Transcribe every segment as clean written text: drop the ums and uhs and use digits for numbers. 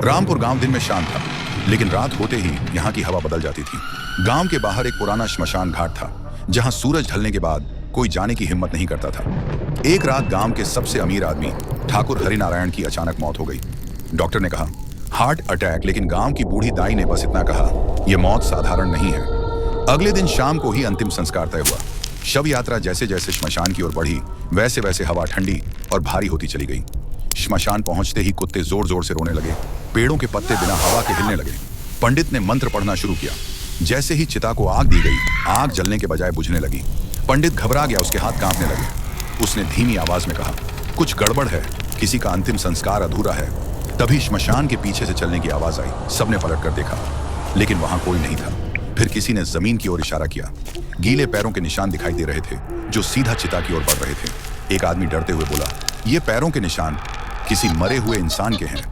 रामपुर गांव दिन में शांत था, लेकिन रात होते ही यहाँ की हवा बदल जाती थी। गांव के बाहर एक पुराना श्मशान घाट था, जहाँ सूरज ढलने के बाद कोई जाने की हिम्मत नहीं करता था। एक रात गांव के सबसे अमीर आदमी ठाकुर हरिनारायण की अचानक मौत हो गई। डॉक्टर ने कहा हार्ट अटैक, लेकिन गांव की बूढ़ी दाई ने बस इतना कहा, यह मौत साधारण नहीं है। अगले दिन शाम को ही अंतिम संस्कार तय हुआ। शव यात्रा जैसे जैसे श्मशान की ओर बढ़ी, वैसे वैसे हवा ठंडी और भारी होती चली गई। श्मशान पहुंचते ही कुत्ते जोर जोर से रोने लगे, पेड़ों के पत्ते बिना हवा के हिलने लगे। पंडित ने मंत्र पढ़ना शुरू किया। जैसे ही चिता को आग दी गई, आग जलने के बजाय बुझने लगी। पंडित घबरा गया, उसके हाथ कांपने लगे। उसने धीमी आवाज में कहा, कुछ गड़बड़ है, किसी का अंतिम संस्कार अधूरा है। तभी श्मशान के पीछे से चलने की आवाज आई। सबने पलट कर देखा, लेकिन वहां कोई नहीं था। फिर किसी ने जमीन की ओर इशारा किया। गीले पैरों के निशान दिखाई दे रहे थे, जो सीधा चिता की ओर बढ़ रहे थे। एक आदमी डरते हुए बोला, ये पैरों के निशान किसी मरे हुए इंसान के हैं।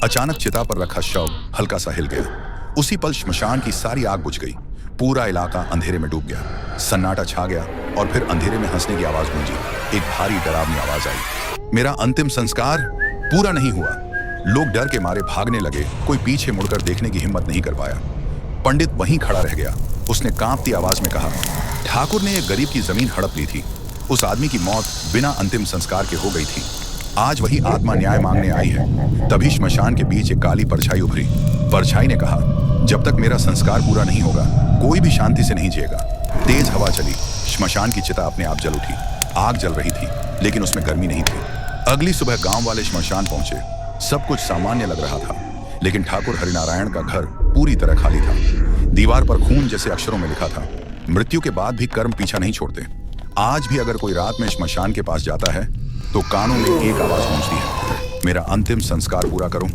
अचानक चिता पर रखा शव हल्का सा हिल गया। उसी पल श्मशान की सारी आग बुझ गई। पूरा इलाका अंधेरे में डूब गया। सन्नाटा छा गया और फिर अंधेरे में हंसने की आवाज गूंजी। एक भारी डरावनी आवाज आई, मेरा अंतिम संस्कार पूरा नहीं हुआ। लोग डर के मारे भागने लगे, कोई पीछे मुड़कर देखने की हिम्मत नहीं कर पाया। पंडित वहीं खड़ा रह गया। उसने कांपती आवाज में कहा, ठाकुर ने एक गरीब की जमीन हड़प ली थी। उस आदमी की मौत बिना अंतिम संस्कार के हो गई थी। आज वही आत्मा न्याय मांगने आई है। तभी श्मशान के बीच एक काली परछाई उभरी। परछाई ने कहा, जब तक मेरा संस्कार पूरा नहीं होगा, कोई भी शांति से नहीं जिएगा। तेज हवा चली, श्मशान की चिता अपने आप जल उठी। आग जल रही थी, लेकिन उसमें गर्मी नहीं थी। अगली सुबह गांव वाले श्मशान पहुंचे। सब कुछ सामान्य लग रहा था, लेकिन ठाकुर हरिनारायण का घर पूरी तरह खाली था। दीवार पर खून जैसे अक्षरों में लिखा था, मृत्यु के बाद भी कर्म पीछा नहीं छोड़ते। आज भी अगर कोई रात में श्मशान के पास जाता है, तो कानों में एक आवाज गूंजती है, मेरा अंतिम संस्कार पूरा करो।